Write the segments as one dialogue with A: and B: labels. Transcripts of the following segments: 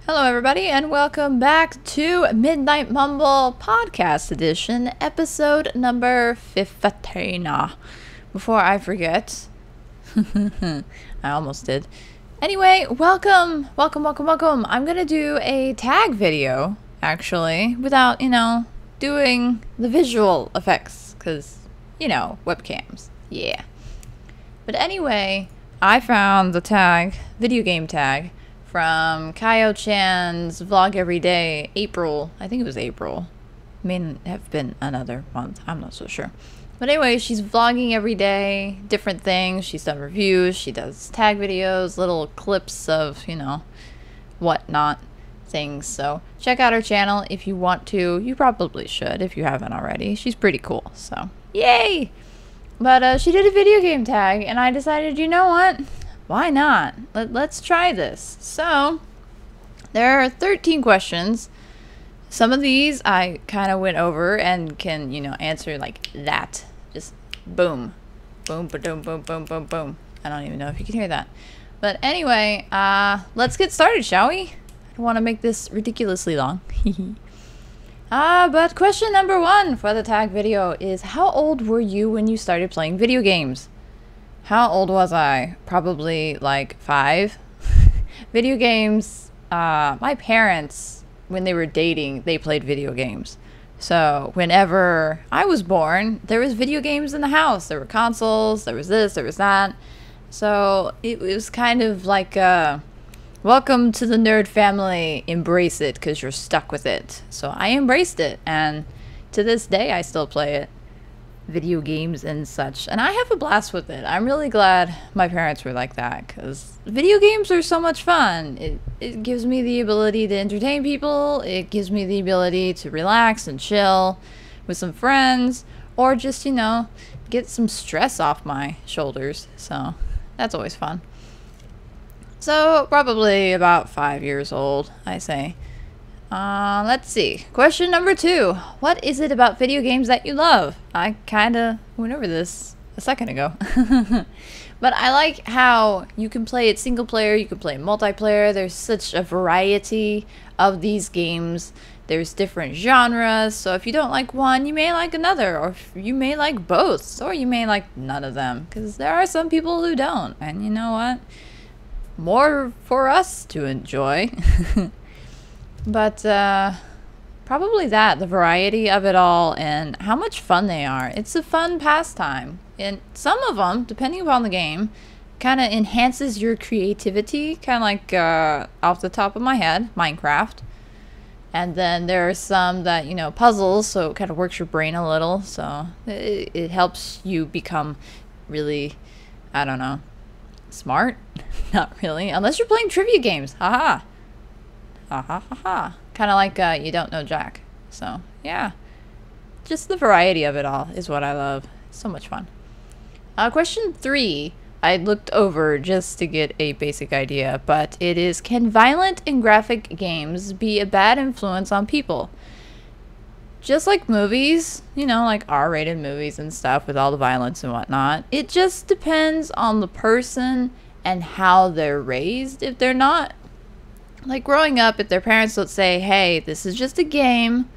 A: Hello, everybody, and welcome back to Midnight Mumble Podcast Edition, episode number 15. Before I forget, I almost did. Anyway, welcome. I'm gonna do a tag video, actually, without, doing the visual effects, because, webcams. Yeah. But anyway, I found the tag, video game tag, from Kio-chan's vlog every day, April. I think it was April. May have been another month. I'm not so sure. But anyway, she's vlogging every day, different things. She's done reviews. She does tag videos, little clips of, whatnot things. So check out her channel if you want to. You probably should if you haven't already. She's pretty cool. So yay! But she did a video game tag, and I decided, you know what? Why not? Let's try this. So, there are 13 questions. Some of these I kind of went over and can, answer like that. Just boom. Boom, ba-doom, boom, boom, boom, boom. I don't even know if you can hear that. But anyway, let's get started, shall we? I don't want to make this ridiculously long. But question number 1 for the tag video is, how old were you when you started playing video games? How old was I? Probably like 5. Video games, my parents, when they were dating, they played video games. So whenever I was born, there was video games in the house. There were consoles, there was this, there was that. So it was kind of like, welcome to the nerd family, embrace it because you're stuck with it. So I embraced it, and to this day I still play it. Video games and such, and I have a blast with it. I'm really glad my parents were like that, because video games are so much fun. It gives me the ability to entertain people. It gives me the ability to relax and chill with some friends, or just, get some stress off my shoulders. So that's always fun. So probably about 5 years old, I say. Let's see. Question number 2. What is it about video games that you love? I kind of went over this a second ago. But I like how you can play it single player, you can play it multiplayer. There's such a variety of these games. There's different genres. So if you don't like one, you may like another. Or you may like both. Or you may like none of them. Because there are some people who don't. And you know what? More for us to enjoy. But, probably that, the variety of it all, and how much fun they are. It's a fun pastime. And some of them, depending upon the game, kind of enhances your creativity. Kind of like, off the top of my head, Minecraft. And then there are some that, puzzles, so it kind of works your brain a little. So it helps you become really, I don't know, smart? Not really. Unless you're playing trivia games. Haha. Kind of like You Don't Know Jack. So, yeah. Just the variety of it all is what I love. So much fun. Question 3. I looked over just to get a basic idea, but it is, can violent and graphic games be a bad influence on people? Just like movies, like R-rated movies and stuff with all the violence and whatnot. It just depends on the person and how they're raised. If they're not, like growing up, if their parents would say, hey, this is just a game,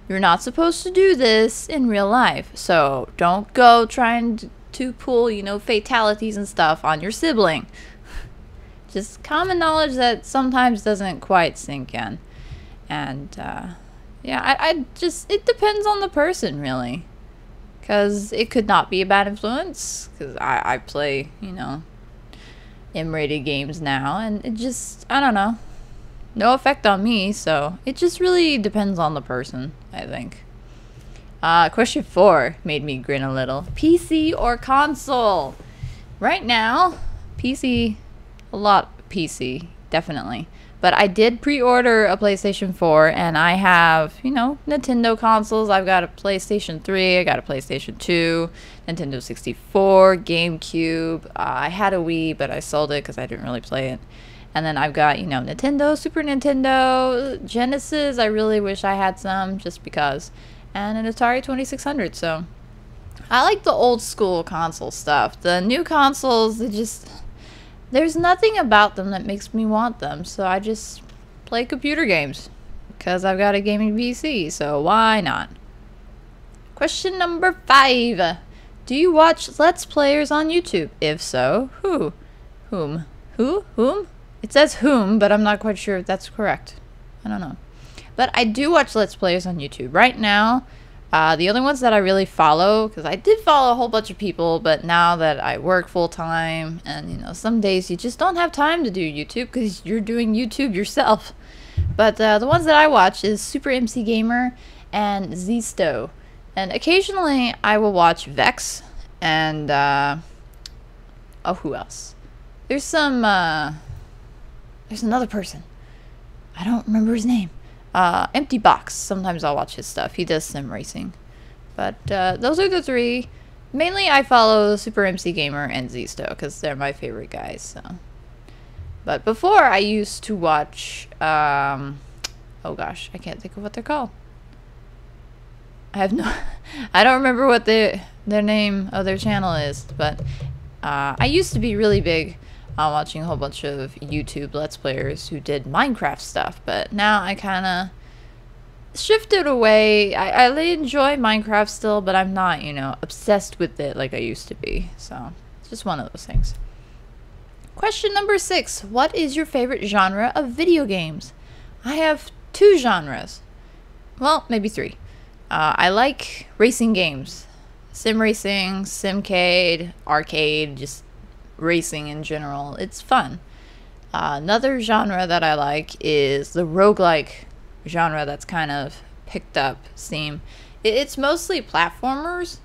A: you're not supposed to do this in real life, so don't go trying to pull, fatalities and stuff on your sibling. Just common knowledge that sometimes doesn't quite sink in. And, yeah, I just, it depends on the person, really. Because it could not be a bad influence, because I play, M-rated games now, and it just, I don't know. No effect on me, so it just really depends on the person, I think. Question 4 made me grin a little. PC or console? Right now, PC, a lot PC, definitely. But I did pre-order a PlayStation 4, and I have, Nintendo consoles. I've got a PlayStation 3, I got a PlayStation 2, Nintendo 64, GameCube. I had a Wii, but I sold it because I didn't really play it. And then I've got, Nintendo, Super Nintendo, Genesis. I really wish I had some just because. And an Atari 2600. So I like the old school console stuff. The new consoles, there's nothing about them that makes me want them. So I just play computer games because I've got a gaming PC, so why not? Question number 5. Do you watch Let's Players on YouTube? If so, who? Whom? Who? Whom? It says whom, but I'm not quite sure if that's correct. I don't know. But I do watch Let's Players on YouTube. Right now, the only ones that I really follow, because I did follow a whole bunch of people, but now that I work full-time, and, you know, some days you just don't have time to do YouTube because you're doing YouTube yourself. But the ones that I watch is Super MC Gamer and Zisto. And occasionally I will watch Vex and, oh, who else? There's some, there's another person. I don't remember his name. Empty Box. Sometimes I'll watch his stuff. He does sim racing. But those are the 3. Mainly I follow Super MC Gamer and Zisto because they're my favorite guys. So. But before I used to watch, oh gosh, I can't think of what they're called. I have no, I don't remember what their name of their channel is, but I used to be really big on watching a whole bunch of YouTube Let's Players who did Minecraft stuff, but now I kind of shifted away. I enjoy Minecraft still, but I'm not, you know, obsessed with it like I used to be, so it's just one of those things. Question number 6. What is your favorite genre of video games? I have 2 genres. Well, maybe 3. I like racing games. Sim racing, simcade, arcade, just racing in general. It's fun. Another genre that I like is the roguelike genre that's kind of picked up steam. It's mostly platformers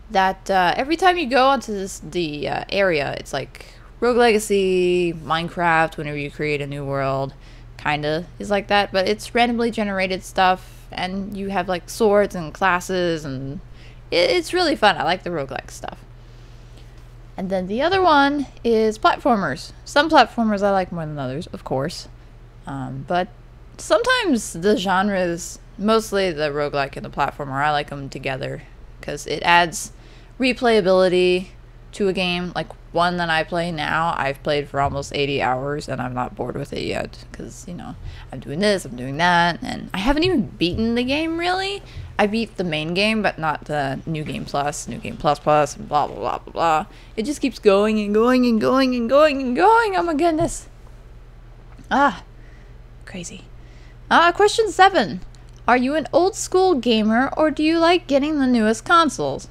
A: that every time you go onto the area, it's like Rogue Legacy, Minecraft, whenever you create a new world, kinda is like that, but it's randomly generated stuff, and you have like swords and classes, and it's really fun. I like the roguelike stuff. And then the other one is platformers. Some platformers I like more than others, of course, but sometimes the genres, mostly the roguelike and the platformer, I like them together because it adds replayability to a game. Like one that I play now, I've played for almost 80 hours and I'm not bored with it yet because, you know, I'm doing this, I'm doing that, and I haven't even beaten the game really. I beat the main game, but not the New Game Plus, New Game Plus Plus, and blah, blah, blah, blah, blah. It just keeps going and going and going and going and going. Oh my goodness. Ah, crazy. Question 7. Are you an old school gamer or do you like getting the newest consoles?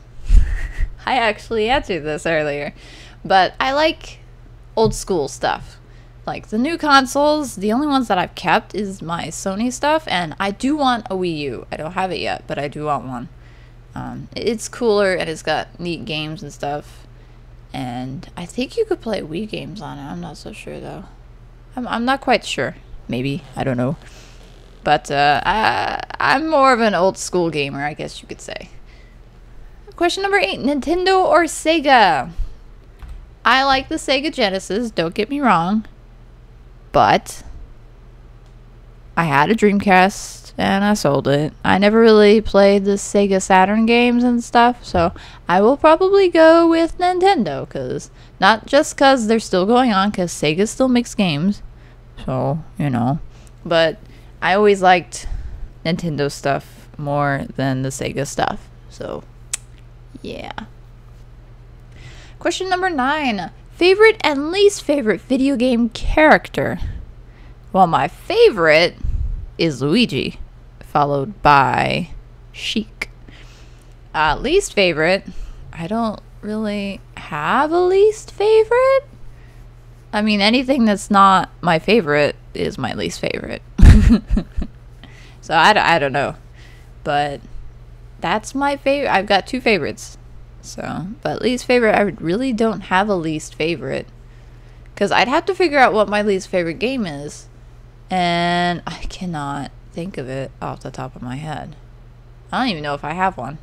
A: I actually answered this earlier, but I like old school stuff. Like the new consoles, the only ones that I've kept is my Sony stuff, and I do want a Wii U. I don't have it yet, but I do want one. It's cooler and it's got neat games and stuff, and I think you could play Wii games on it. I'm not so sure though. I'm not quite sure. Maybe, I don't know. But I'm more of an old school gamer, I guess you could say. Question number 8, Nintendo or Sega? I like the Sega Genesis, don't get me wrong, but I had a Dreamcast and I sold it. I never really played the Sega Saturn games and stuff, so I will probably go with Nintendo, because not just because they're still going on, because Sega still makes games, so, you know, but I always liked Nintendo stuff more than the Sega stuff, so yeah. Question number 9. Favorite and least favorite video game character? Well, my favorite is Luigi, followed by Sheik. Least favorite, I don't really have a least favorite. I mean, anything that's not my favorite is my least favorite. So I don't know, but that's my favorite. I've got 2 favorites. So, but least favorite, I really don't have a least favorite, because I'd have to figure out what my least favorite game is, and I cannot think of it off the top of my head. I don't even know if I have one.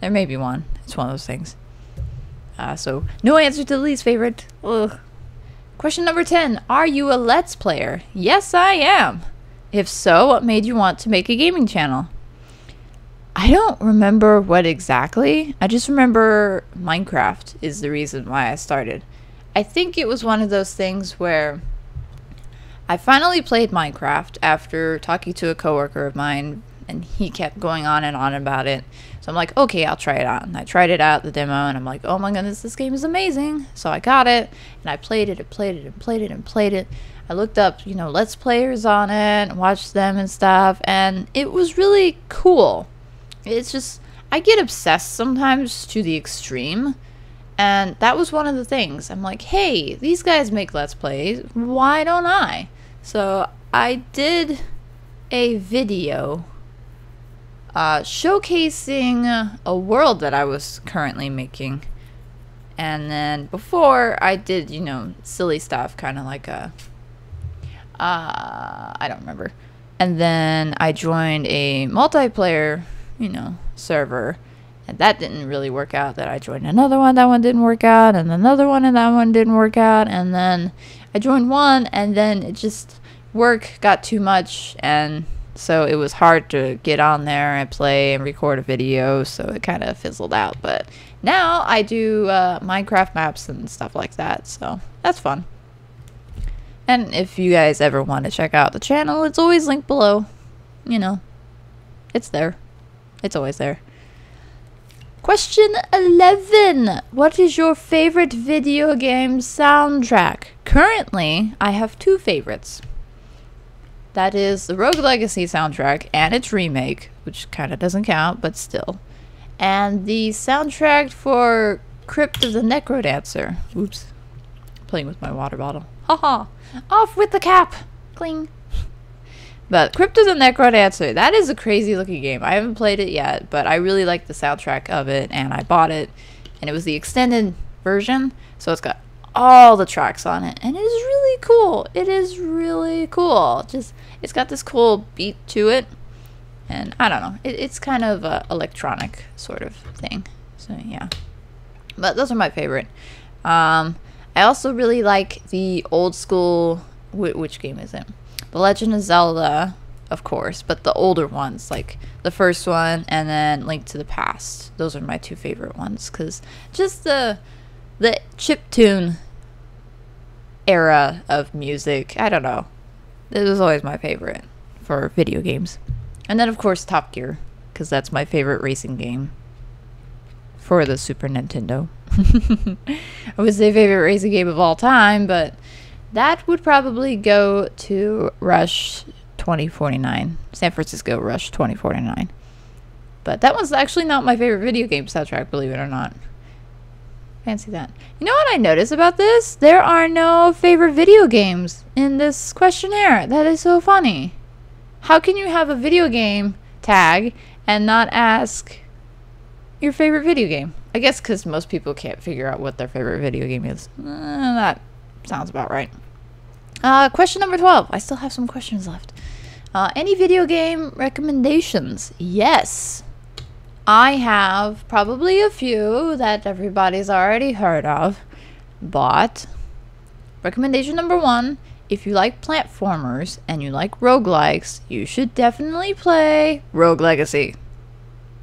A: There may be one. It's one of those things. So no answer to the least favorite. Ugh. Question number 10. Are you a Let's Player? Yes, I am. If so, what made you want to make a gaming channel? I don't remember what exactly. I just remember Minecraft is the reason why I started. I think it was one of those things where I finally played Minecraft after talking to a coworker of mine, and he kept going on and on about it. So I'm like, okay, I'll try it out. And I tried it out, the demo, and I'm like, oh my goodness, this game is amazing. So I got it, and I played it and played it and played it and played it. I looked up, you know, Let's Players on it, watched them and stuff, and it was really cool. It's just, I get obsessed sometimes to the extreme. And that was one of the things. I'm like, hey, these guys make Let's Plays. Why don't I? So I did a video showcasing a world that I was currently making. And then before I did, you know, silly stuff, kind of like a, I don't remember. And then I joined a multiplayer, you know, server. And that didn't really work out. That I joined another one, that one didn't work out, and another one, and that one didn't work out. And then I joined one, and then it just, work got too much, and so it was hard to get on there and play and record a video, so it kind of fizzled out. But now I do Minecraft maps and stuff like that, so that's fun. And if you guys ever want to check out the channel, it's always linked below. You know, it's there. It's always there. Question 11. What is your favorite video game soundtrack? Currently, I have two favorites. That is the Rogue Legacy soundtrack and its remake, which kind of doesn't count, but still. And the soundtrack for Crypt of the Necrodancer. Oops. Playing with my water bottle. Haha. Off with the cap. Cling. But Crypt of the Necrodancer, that is a crazy looking game. I haven't played it yet, but I really like the soundtrack of it, and I bought it, and it was the extended version, so it's got all the tracks on it, and it is really cool. It is really cool. Just, it's got this cool beat to it, and I don't know. It's kind of a electronic sort of thing. So yeah, but those are my favorite. I also really like the old school. Which game is it? The Legend of Zelda, of course, but the older ones, like the first one and then Link to the Past. Those are my two favorite ones, because just the chiptune era of music, I don't know. It was always my favorite for video games. And then, of course, Top Gear, because that's my favorite racing game for the Super Nintendo. I would say favorite racing game of all time, but that would probably go to Rush 2049. San Francisco Rush 2049. But that one's actually not my favorite video game soundtrack, believe it or not. Fancy that. You know what I noticed about this? There are no favorite video games in this questionnaire. That is so funny. How can you have a video game tag and not ask your favorite video game? I guess because most people can't figure out what their favorite video game is. That sounds about right. Question number 12. I still have some questions left. Any video game recommendations? Yes. I have probably a few that everybody's already heard of. But recommendation number 1, if you like platformers and you like roguelikes, you should definitely play Rogue Legacy.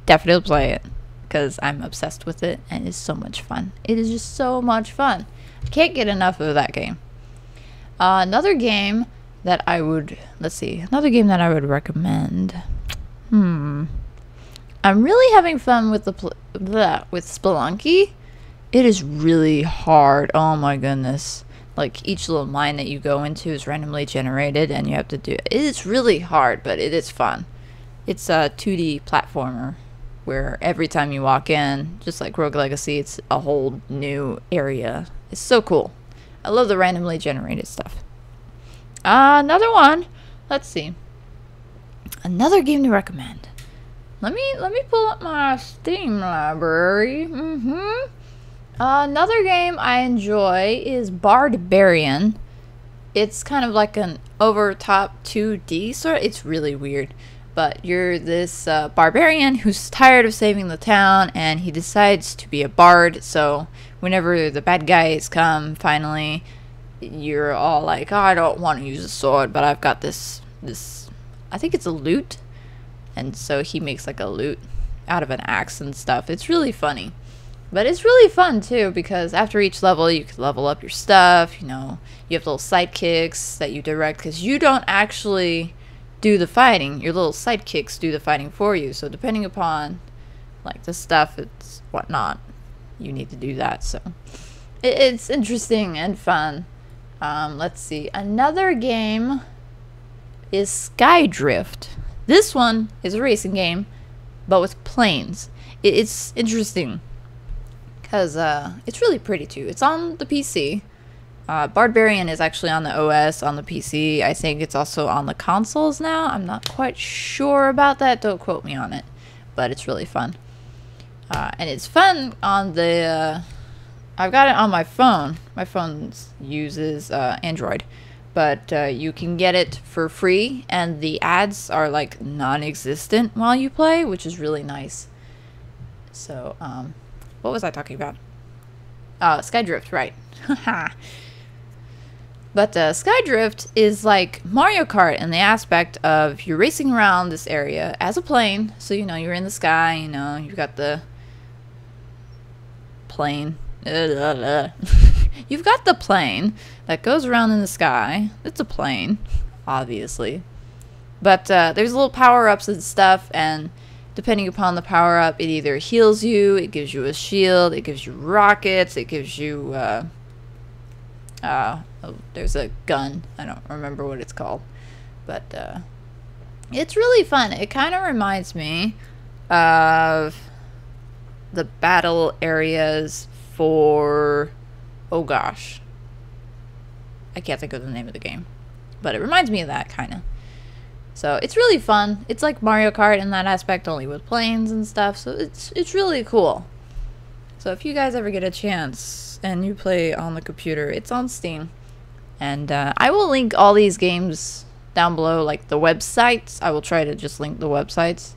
A: Definitely play it, because I'm obsessed with it and it's so much fun. It is just so much fun. I can't get enough of that game. Another game that I would, another game that I would recommend. I'm really having fun with with Spelunky. It is really hard. Oh my goodness. Like, each little mine that you go into is randomly generated and you have to do it. It is really hard, but it is fun. It's a 2D platformer where every time you walk in, just like Rogue Legacy, it's a whole new area. It's so cool. I love the randomly generated stuff. Another one. Let's see. Another game to recommend. Let me pull up my Steam library. Another game I enjoy is Barbarian. It's kind of like an over-top 2D sort. It's really weird. But you're this barbarian who's tired of saving the town, and he decides to be a bard. So whenever the bad guys come, finally, you're all like, oh, I don't want to use a sword, but I've got this, I think it's a lute. And so he makes like a lute out of an axe and stuff. It's really funny. But it's really fun too, because after each level you can level up your stuff, you know, you have little sidekicks that you direct, because you don't actually do the fighting, your little sidekicks do the fighting for you. So depending upon like the stuff, it's whatnot, you need to do that. So it's interesting and fun. Let's see, another game is Skydrift. This one is a racing game, but with planes. It's interesting because it's really pretty too. It's on the PC. Barbarian is actually on the OS on the PC. I think it's also on the consoles now. I'm not quite sure about that. Don't quote me on it. But it's really fun. And it's fun on the... I've got it on my phone. My phone uses Android. But you can get it for free. And the ads are like non-existent while you play, which is really nice. So, what was I talking about? Skydrift, right. But Skydrift is like Mario Kart in the aspect of you're racing around this area as a plane. So, you know, you're in the sky, you know, you've got the plane. You've got the plane that goes around in the sky. It's a plane, obviously. But there's little power-ups and stuff, and depending upon the power-up, it either heals you, it gives you a shield, it gives you rockets, it gives you, there's a gun. I don't remember what it's called. But, it's really fun. It kind of reminds me of the battle areas for, oh gosh. I can't think of the name of the game. But it reminds me of that, kind of. So it's really fun. It's like Mario Kart in that aspect, only with planes and stuff. So it's really cool. So if you guys ever get a chance and you play on the computer, it's on Steam. And I will link all these games down below, like the websites. I will try to just link the websites.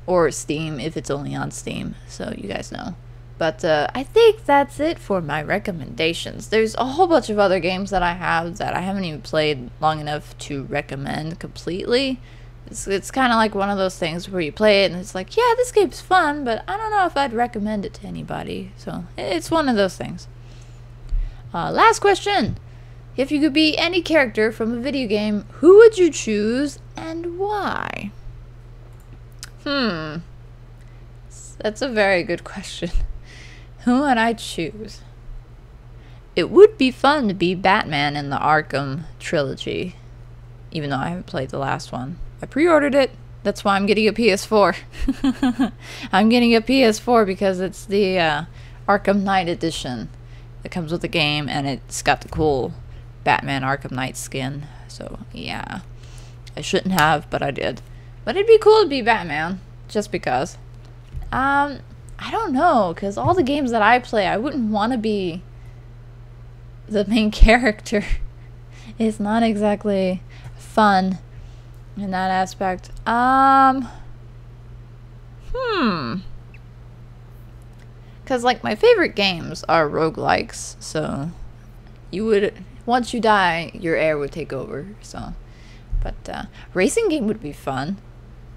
A: Or Steam if it's only on Steam, so you guys know. But I think that's it for my recommendations. There's a whole bunch of other games that I have that I haven't even played long enough to recommend completely. It's kind of like one of those things where you play it and it's like, yeah, this game's fun, but I don't know if I'd recommend it to anybody. So it's one of those things. Last question. If you could be any character from a video game, who would you choose and why? That's a very good question. Who would I choose? It would be fun to be Batman in the Arkham trilogy, even though I haven't played the last one. I pre-ordered it. That's why I'm getting a PS4. I'm getting a PS4 because it's the Arkham Knight edition that comes with the game, and it's got the cool Batman Arkham Knight skin. So yeah, I shouldn't have, but I did. But it'd be cool to be Batman, just because. I don't know, because all the games that I play, I wouldn't want to be the main character. It's not exactly fun in that aspect. Because, like, my favorite games are roguelikes, so you would, once you die, your heir would take over, so. But, racing game would be fun.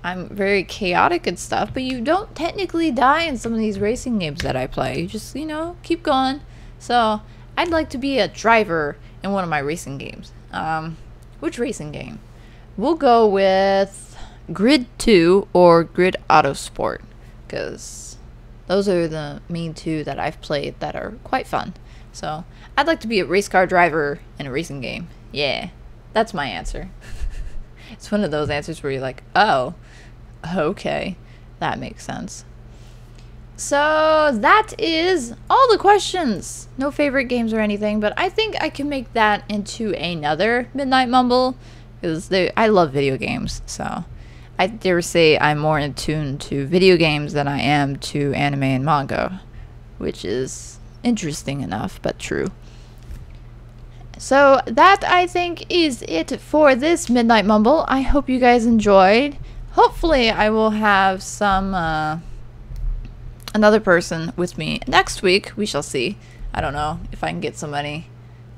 A: I'm very chaotic and stuff, but you don't technically die in some of these racing games that I play. You just, you know, keep going. So, I'd like to be a driver in one of my racing games. Which racing game? We'll go with Grid 2 or Grid Autosport, because those are the main two that I've played that are quite fun. So, I'd like to be a race car driver in a racing game. Yeah, that's my answer. It's one of those answers where you're like, oh, okay, that makes sense. So that is all the questions. No favorite games or anything, but I think I can make that into another Midnight Mumble, because I love video games, so I dare say I'm more in tune to video games than I am to anime and manga, which is interesting enough, but true. So that, I think, is it for this Midnight Mumble. I hope you guys enjoyed. Hopefully I will have some another person with me next week. We shall see. I don't know if I can get somebody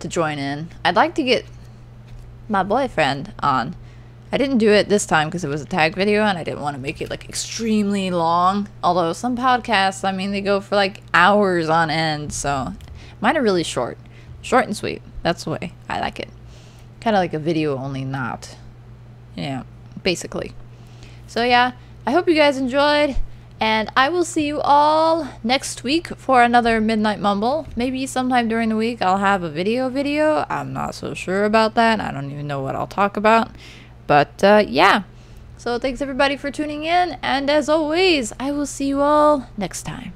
A: to join in. I'd like to get my boyfriend on. I didn't do it this time because it was a tag video and I didn't want to make it like extremely long. Although some podcasts, I mean, they go for like hours on end. So mine are really short. Short and sweet. That's the way I like it. Kind of like a video, only not. Yeah, basically. So yeah, I hope you guys enjoyed. And I will see you all next week for another Midnight Mumble. Maybe sometime during the week I'll have a video. I'm not so sure about that. I don't even know what I'll talk about. But yeah. So thanks everybody for tuning in. And as always, I will see you all next time.